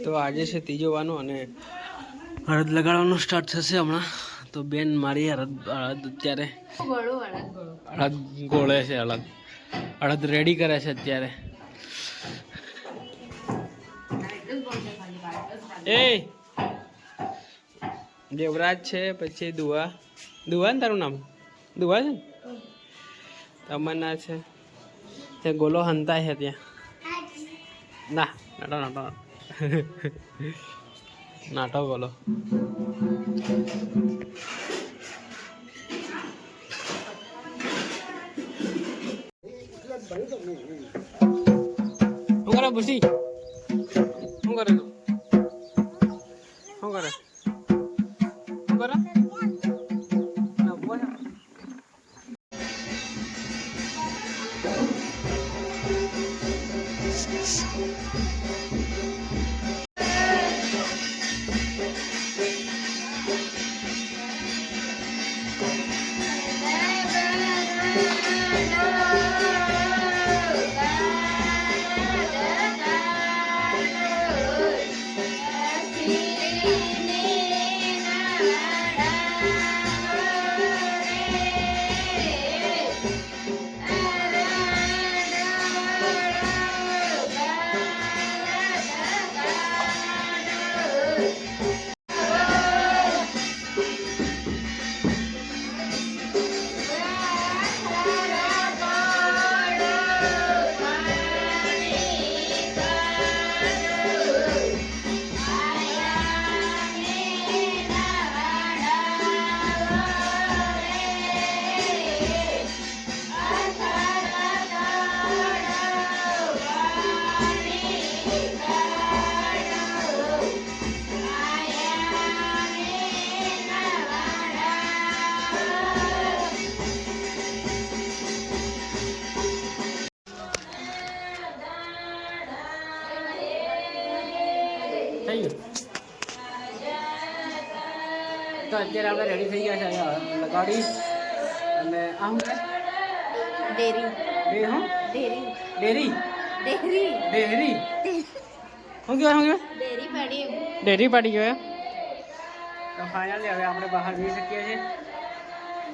તો આજે છે ત્રીજો વાનો અને હળદ લગાડવાનું સ્ટાર્ટ થશે હમણાં. તો બેન મારી હળદ અત્યારે હળદ ગોળે છે. હળદ રેડી કરે છે અત્યારે. એ દેવરાજ છે, પછી દુઆ ને તારું નામ દુઆ છે ને, તમન્ના છે, ત્યાં ગોલો હંતાય છે ત્યાં. ના નાટો નાટો ગોલો. શું કરે ભૂસી? શું કરે તું? શું કરે? શું કરે? તો અત્યારે આપણે રેડી થઈ ગયા છે લગાડી. અને આમ ડેરી પાડી ગયો. તો ફાઇનલી હવે આપણે બહાર જઈ શકીએ છીએ.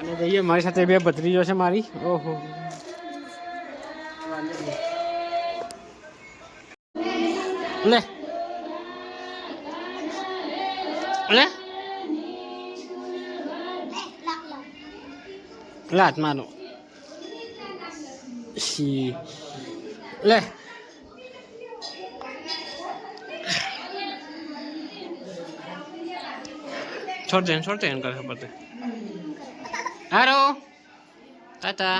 અને જઈએ, મારી સાથે બે ભત્રીજો છે મારી. ઓહો લે લે લાત માનો સી લે. છોડ દે એને કરે ખબર તે. હારો તાતા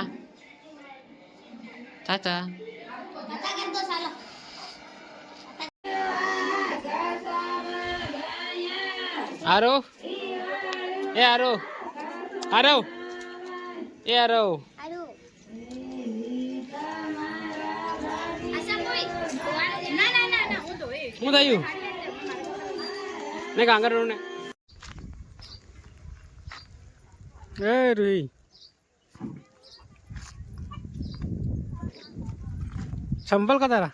હારો એ હારો હું થયું ને કાંગર ને એ રૂહી સંપલ કા તારા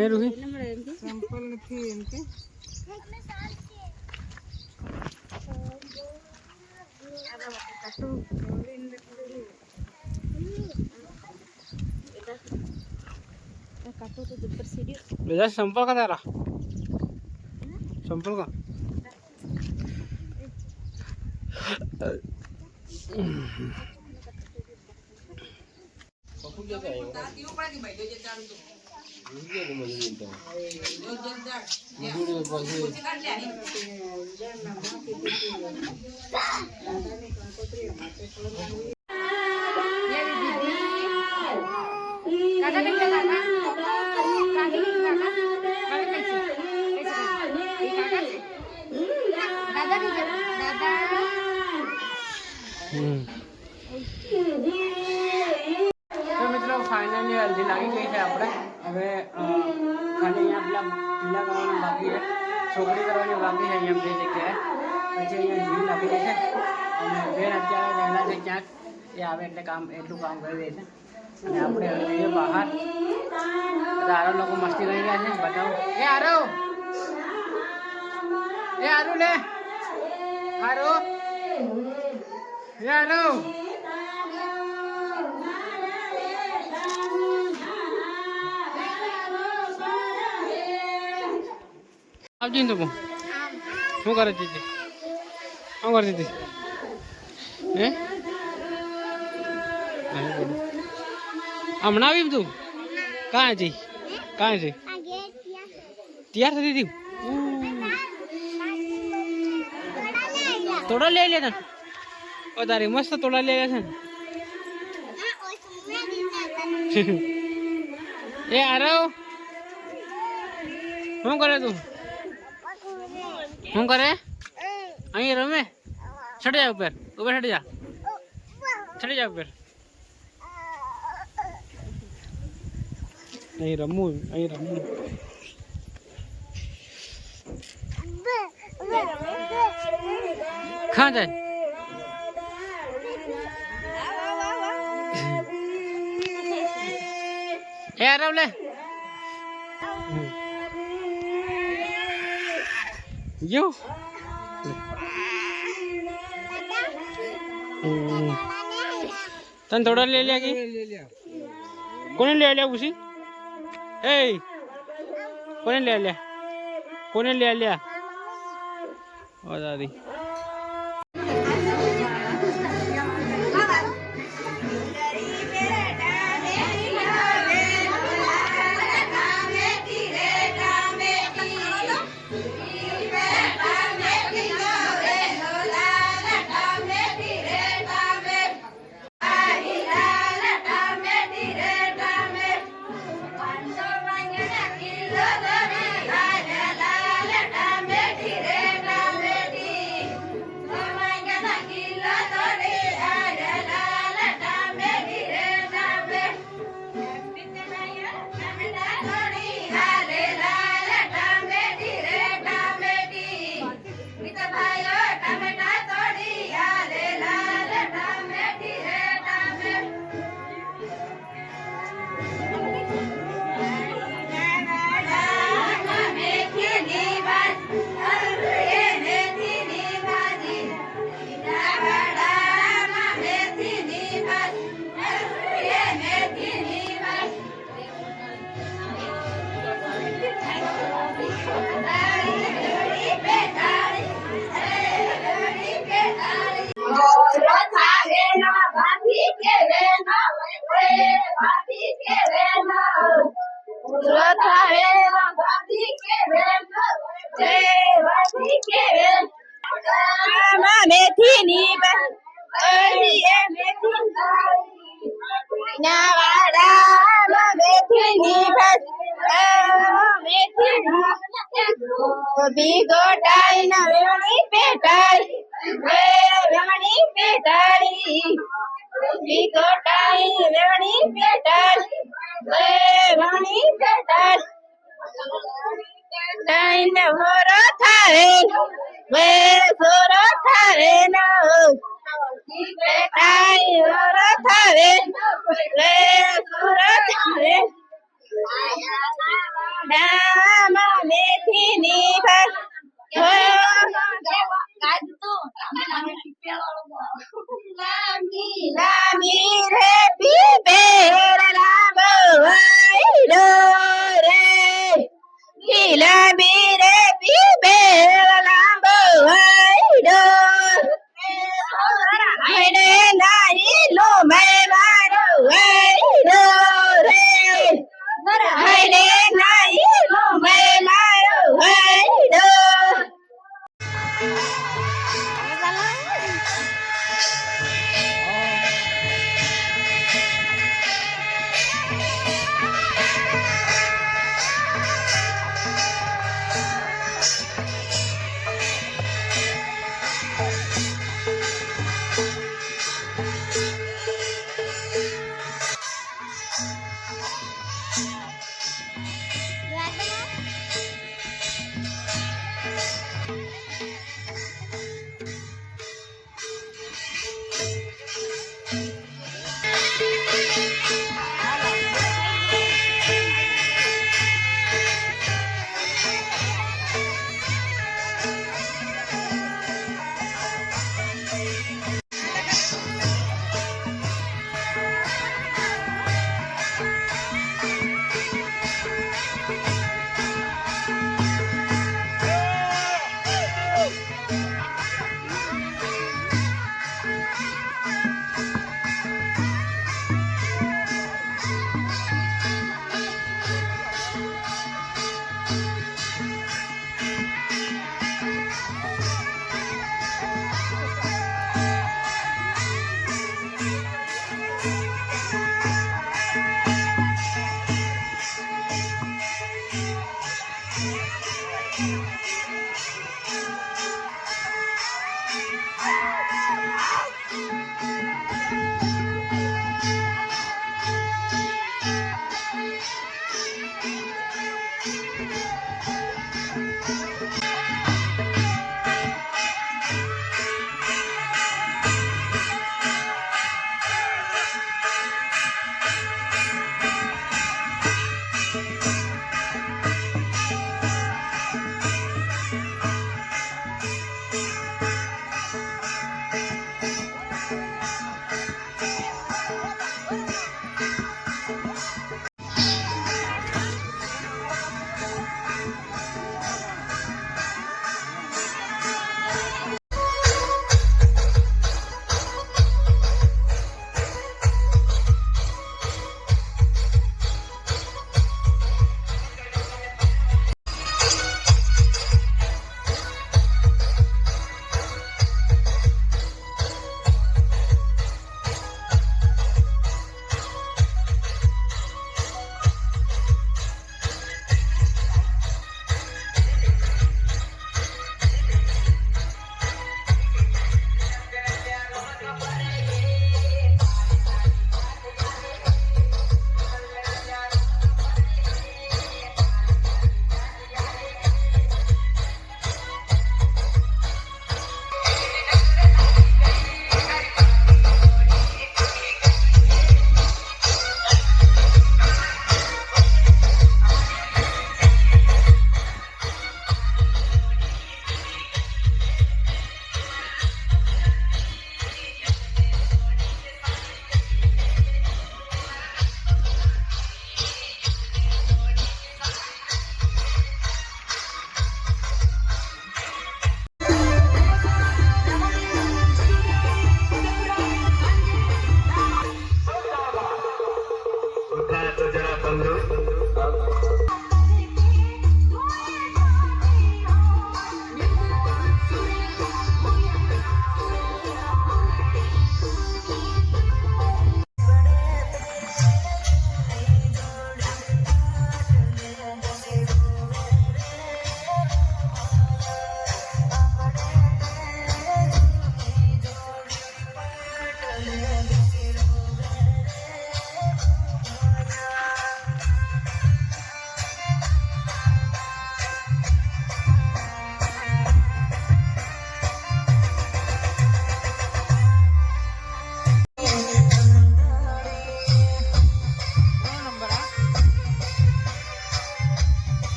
એ રૂહી સંપલ નથી એમ કે बेजा संपल का तारा संपल का तो मित्रों फाइनली हल्दी लागी गई है આપણે હવે ખાલી અહીંયા પેલા પીલા કરવાનું બાકી છે, ચોકડી કરવાની બાકી છે. અહીંયા બે જગ્યાએ પછી અહીંયા જીવ લાગી દે છે અને બેન અત્યારે ગયેલા છે ક્યાંક. એ આવે એટલે એટલું કામ કરી દે છે. અને આપણે હવે જઈએ બહાર. આરો લોકો મસ્તી કરી રહ્યા છે. બતાવો એ આરો એ આરું લે આરું એ આરું આવજી ને તો શું કરે છે શું કરતી હતી હે હમણાં આવી તું કાં છે તૈયાર થતી હતી તોડા લઈ લે તને ઓ તારી મસ્ત તોડા લઈ લે છે એ આરવ શું કરે તું શું કરે અહીં રમે ચડી જા ઉપર ચડી જા ઉપર અહીં રમવું ખાં જાય એ આરવ લે યો તને થોડા ले लिया कि કોને ले लिया उसी ए કોને ले लिया ओ दादी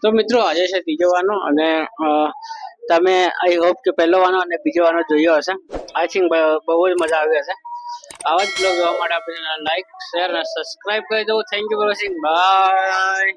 તો મિત્રો આજે છે ત્રીજો વાનો અને તમે આઈ હોપ કે પહેલો વાનો અને બીજો વાનો જોયો હશે. આઈ થિંક બહુ જ મજા આવી હશે. આવા જ બ્લોગ જોવા માટે આપણે લાઈક શેર અને સબસ્ક્રાઇબ કરી દો. Thank you for watching. By.